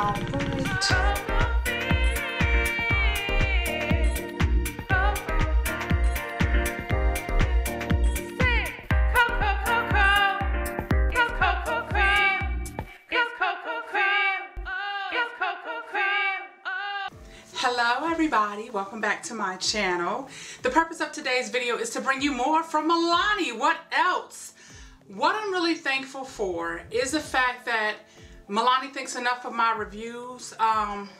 Alright. Hello everybody, welcome back to my channel. The purpose of today's video is to bring you more from Milani. What else? What I'm really thankful for is the fact that Milani thinks enough of my reviews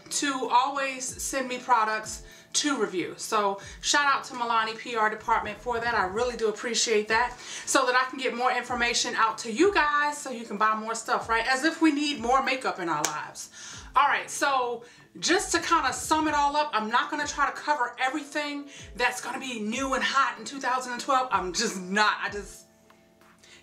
to always send me products to review. So shout out to Milani PR department for that. I really do appreciate that, so that I can get more information out to you guys so you can buy more stuff, right? As if we need more makeup in our lives. Alright, so just to kind of sum it all up, I'm not going to try to cover everything that's going to be new and hot in 2012. I'm just not.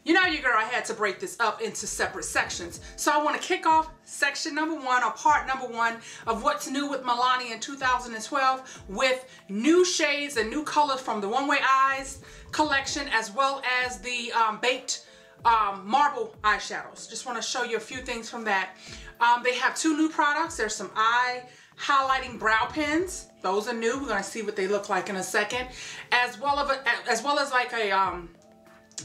You know, your girl, I had to break this up into separate sections. So I want to kick off section number one, or part number one, of what's new with Milani in 2012 with new shades and new colors from the Runway Eyes collection, as well as the baked marble eyeshadows. Just want to show you a few things from that. They have two new products. There's some eye highlighting brow pens. Those are new. We're going to see what they look like in a second. As well as like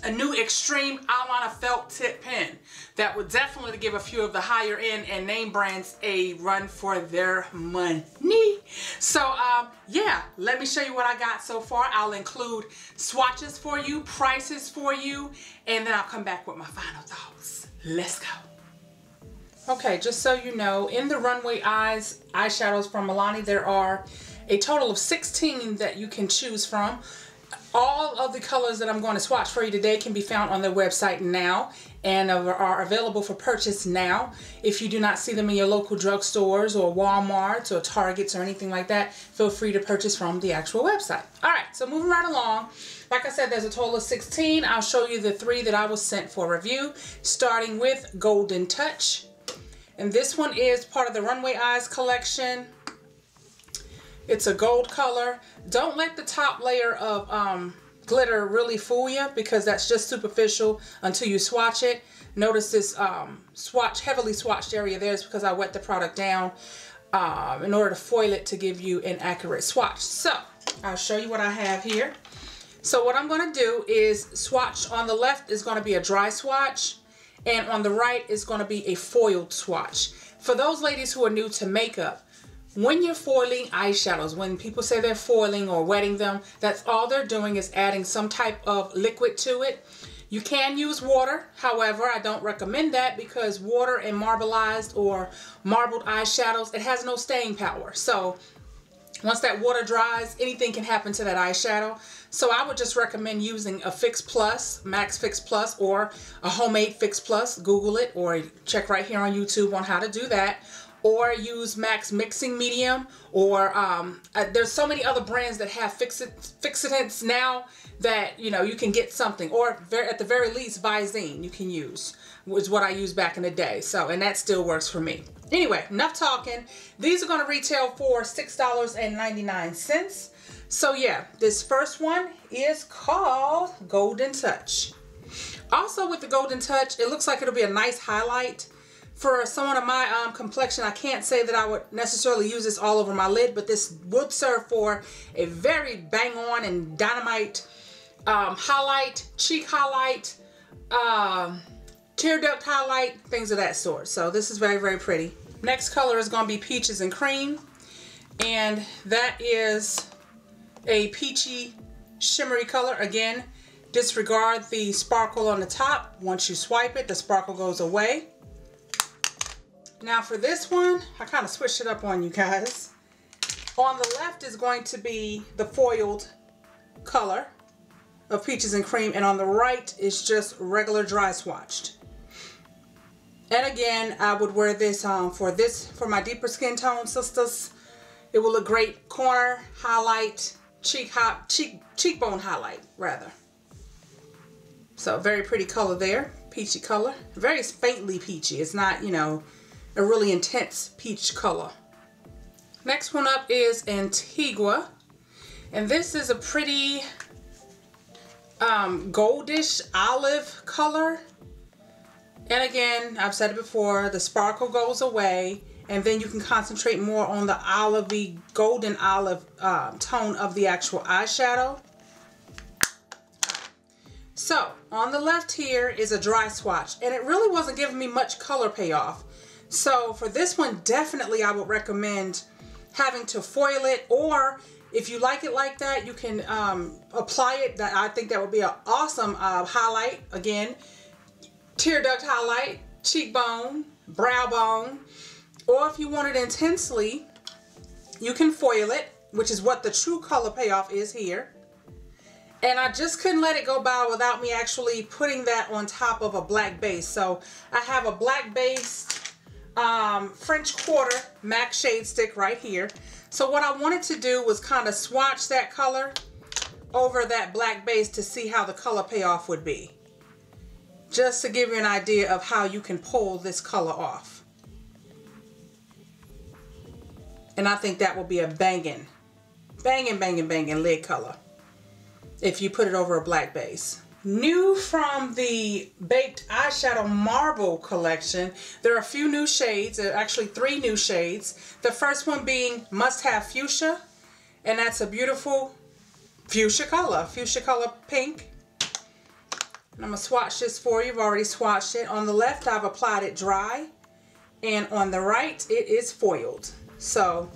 a new extreme eyeliner felt tip pen that would definitely give a few of the higher end and name brands a run for their money. So yeah, let me show you what I got so far. I'll include swatches for you, prices for you, and then I'll come back with my final thoughts. Let's go. Okay, just so you know, in the Runway Eyes eyeshadows from Milani, there are a total of 16 that you can choose from. All of the colors that I'm going to swatch for you today can be found on their website now and are available for purchase now. If you do not see them in your local drugstores or Walmarts or Targets or anything like that, feel free to purchase from the actual website. Alright, so moving right along. Like I said, there's a total of 16. I'll show you the 3 that I was sent for review, starting with Golden Touch. And this one is part of the Runway Eyes collection. It's a gold color. Don't let the top layer of glitter really fool you, because that's just superficial until you swatch it. Notice this heavily swatched area there is because I wet the product down in order to foil it to give you an accurate swatch. So I'll show you what I have here. So what I'm going to do is swatch. On the left is going to be a dry swatch, and on the right is going to be a foiled swatch. For those ladies who are new to makeup, when you're foiling eyeshadows, when people say they're foiling or wetting them, that's all they're doing is adding some type of liquid to it. You can use water. However, I don't recommend that, because water in marbleized or marbled eyeshadows, it has no staying power. So once that water dries, anything can happen to that eyeshadow. So I would just recommend using a Fix Plus, Max Fix Plus, or a homemade Fix Plus. Google it or check right here on YouTube on how to do that. Or use Max Mixing Medium, or there's so many other brands that have fixitants now that, you know, you can get something. Or at the very least, Visine you can use, was what I used back in the day. So, and that still works for me. Anyway, enough talking. These are going to retail for $6.99. So yeah, this first one is called Golden Touch. Also with the Golden Touch, it looks like it'll be a nice highlight. For someone of my complexion, I can't say that I would necessarily use this all over my lid, but this would serve for a very bang on and dynamite highlight, cheek highlight, tear duct highlight, things of that sort. So this is very, very pretty. Next color is going to be Peaches and Cream, and that is a peachy shimmery color. Again, disregard the sparkle on the top. Once you swipe it, the sparkle goes away. Now for this one, I kind of switched it up on you guys. On the left is going to be the foiled color of Peaches and Cream, and on the right is just regular dry swatched. And again, I would wear this for my deeper skin tone sisters. It will look great. Corner highlight, cheekbone highlight rather. So very pretty color there, peachy color. Very faintly peachy. It's not, you know, a really intense peach color. Next one up is Antigua, and this is a pretty goldish olive color. And again, I've said it before, the sparkle goes away and then you can concentrate more on the olivey, golden olive tone of the actual eyeshadow. So on the left here is a dry swatch, and it really wasn't giving me much color payoff. So for this one, definitely I would recommend having to foil it, or if you like it like that, you can apply it. I think that would be an awesome highlight. Again, tear duct highlight, cheekbone, brow bone, or if you want it intensely, you can foil it, which is what the true color payoff is here. And I just couldn't let it go by without me actually putting that on top of a black base. So I have a black base French Quarter MAC shade stick right here. So what I wanted to do was kind of swatch that color over that black base to see how the color payoff would be. Just to give you an idea of how you can pull this color off. And I think that will be a banging lid color if you put it over a black base. New from the Baked Eyeshadow Marble collection, there are a few new shades. There are actually 3 new shades. The first one being Must Have Fuchsia, and that's a beautiful fuchsia color pink. And I'm going to swatch this for you. I've already swatched it. On the left, I've applied it dry, and on the right, it is foiled. So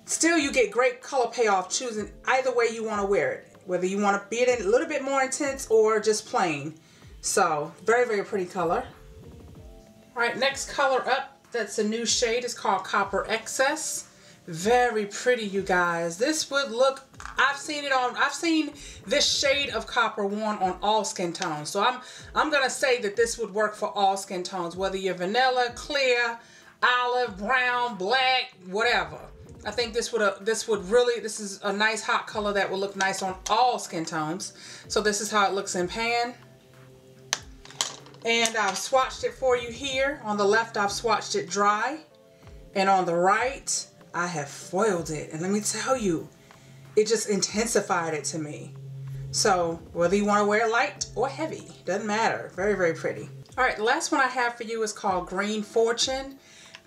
still you get great color payoff choosing either way you want to wear it. Whether you want to be it in a little bit more intense or just plain. So very pretty color. All right, next color up, that's a new shade. It's called Copper Excess. Very pretty, you guys. This would look, I've seen this shade of copper worn on all skin tones. So I'm gonna say that this would work for all skin tones, whether you're vanilla, clear, olive, brown, black, whatever. I think this is a nice hot color that will look nice on all skin tones. So this is how it looks in pan. And I've swatched it for you here. On the left, I've swatched it dry. And on the right, I have foiled it. And let me tell you, it just intensified it to me. So whether you want to wear it light or heavy, doesn't matter. Very pretty. All right, the last one I have for you is called Green Fortune.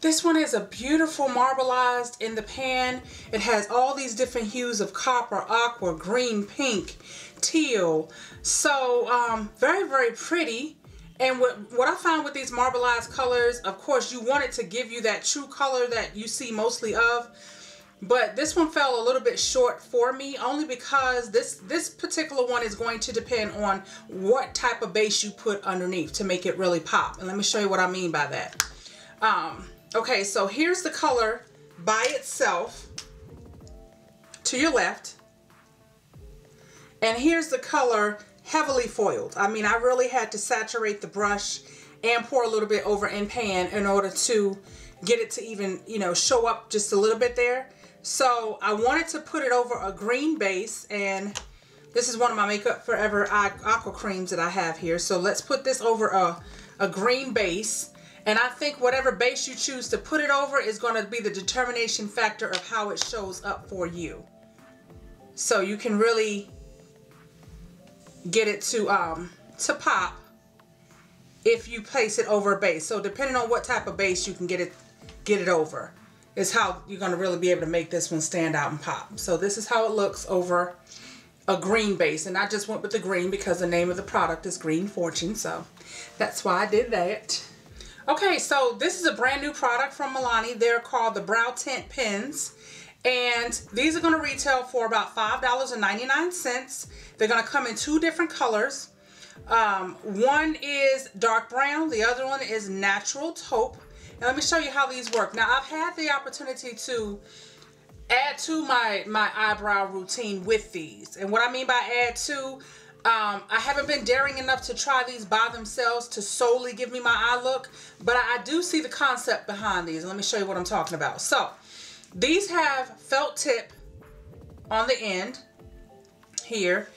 This one is a beautiful marbleized in the pan. It has all these different hues of copper, aqua, green, pink, teal. So very pretty. And what I found with these marbleized colors, of course, you want it to give you that true color that you see mostly of. But this one fell a little bit short for me, only because this particular one is going to depend on what type of base you put underneath to make it really pop. And let me show you what I mean by that. Okay, so here's the color by itself to your left. And here's the color heavily foiled. I mean, I really had to saturate the brush and pour a little bit over in pan in order to get it to even, you know, show up just a little bit there. So I wanted to put it over a green base, and this is one of my Makeup Forever aqua creams that I have here. So let's put this over a green base. And I think whatever base you choose to put it over is going to be the determination factor of how it shows up for you. So you can really get it to pop if you place it over a base. So depending on what type of base you can get it over is how you're going to really be able to make this one stand out and pop. So this is how it looks over a green base, and I just went with the green because the name of the product is Green Fortune, so that's why I did that. Okay, so this is a brand new product from Milani. They're called the Brow Tint Pens, and these are going to retail for about $5.99. They're going to come in 2 different colors. One is dark brown, the other one is natural taupe. And let me show you how these work. Now, I've had the opportunity to add to my eyebrow routine with these, and what I mean by add to, I haven't been daring enough to try these by themselves to solely give me my eye look, but I do see the concept behind these. Let me show you what I'm talking about. So these have felt tip on the end here,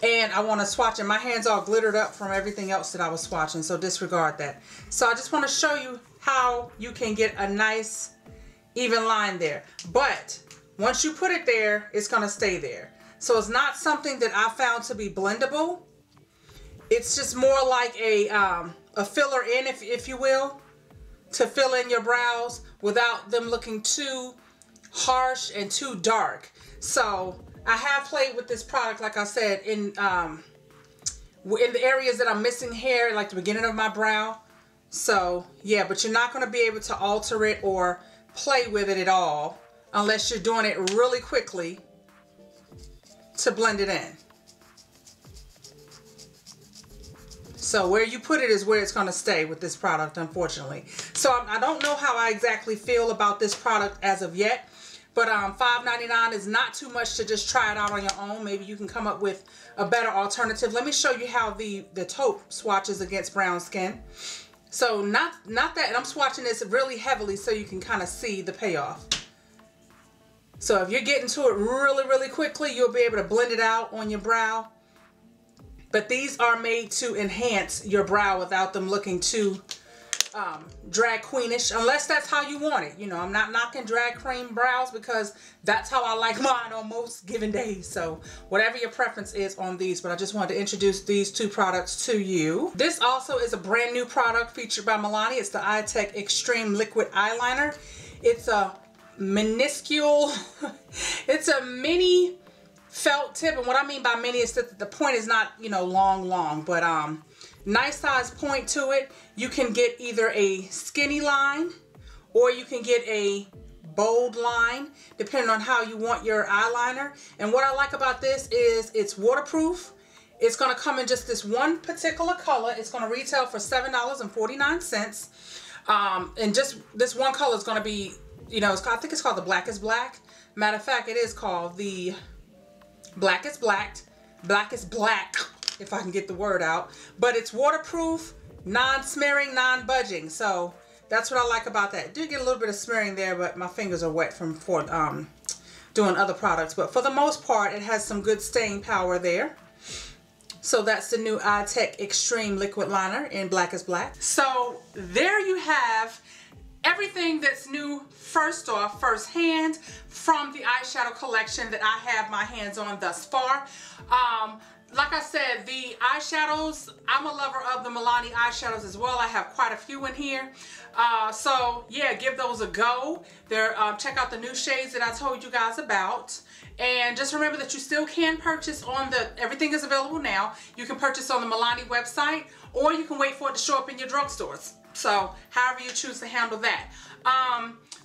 and I want to swatch it. My hands all glittered up from everything else that I was swatching, so disregard that. So I just want to show you how you can get a nice even line there, but once you put it there, it's going to stay there. So it's not something that I found to be blendable. It's just more like a filler in, if you will, to fill in your brows without them looking too harsh and too dark. So I have played with this product, like I said, in the areas that I'm missing hair, like the beginning of my brow. So yeah, but you're not going to be able to alter it or play with it at all unless you're doing it really quickly to blend it in. So where you put it is where it's going to stay with this product, unfortunately. So I don't know how I exactly feel about this product as of yet, but $5.99 is not too much to just try it out on your own. Maybe you can come up with a better alternative. Let me show you how the taupe swatches against brown skin. So not that, and I'm swatching this really heavily so you can kind of see the payoff. So if you're getting to it really quickly, you'll be able to blend it out on your brow. But these are made to enhance your brow without them looking too drag queenish, unless that's how you want it. You know, I'm not knocking drag queen brows because that's how I like mine on most given days. So whatever your preference is on these, but I just wanted to introduce these two products to you. This also is a brand new product featured by Milani. It's the iTech Extreme Liquid Eyeliner. It's a minuscule, it's a mini felt tip, and what I mean by mini is that the point is not, you know, long, but nice size point to it. You can get either a skinny line or you can get a bold line depending on how you want your eyeliner. And what I like about this is it's waterproof. It's going to come in just this one particular color. It's going to retail for $7.49. And just this one color is going to be, you know, I think it's called the Blackest Black. Matter of fact, it is called the Blackest Black, if I can get the word out. But it's waterproof, non-smearing, non-budging. So that's what I like about that. I do get a little bit of smearing there, but my fingers are wet from doing other products. But for the most part, it has some good staying power there. So that's the new iTech Extreme Liquid Liner in Blackest Black. So there you have everything that's new, first off, firsthand, from the eyeshadow collection that I have my hands on thus far. Like I said, the eyeshadows, I'm a lover of the Milani eyeshadows as well. I have quite a few in here. So yeah, give those a go. Check out the new shades that I told you guys about. And just remember that you still can purchase on everything is available now. You can purchase on the Milani website, or you can wait for it to show up in your drugstores. So however you choose to handle that.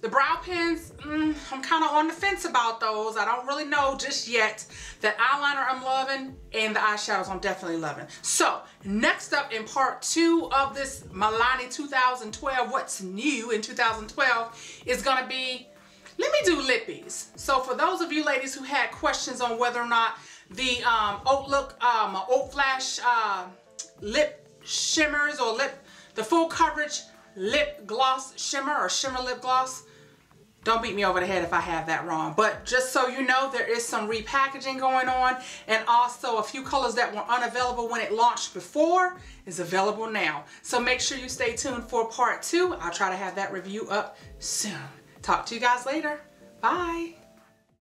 The brow pens, I'm kind of on the fence about those. I don't really know just yet. That eyeliner I'm loving, and the eyeshadows I'm definitely loving. So next up in part 2 of this Milani 2012, what's new in 2012, is gonna be, let me do lippies. So for those of you ladies who had questions on whether or not the Haute Flash lip shimmers or the full coverage lip gloss shimmer or shimmer lip gloss, don't beat me over the head if I have that wrong. But just so you know, there is some repackaging going on, and also a few colors that were unavailable when it launched before is available now. So make sure you stay tuned for part 2. I'll try to have that review up soon. Talk to you guys later. Bye.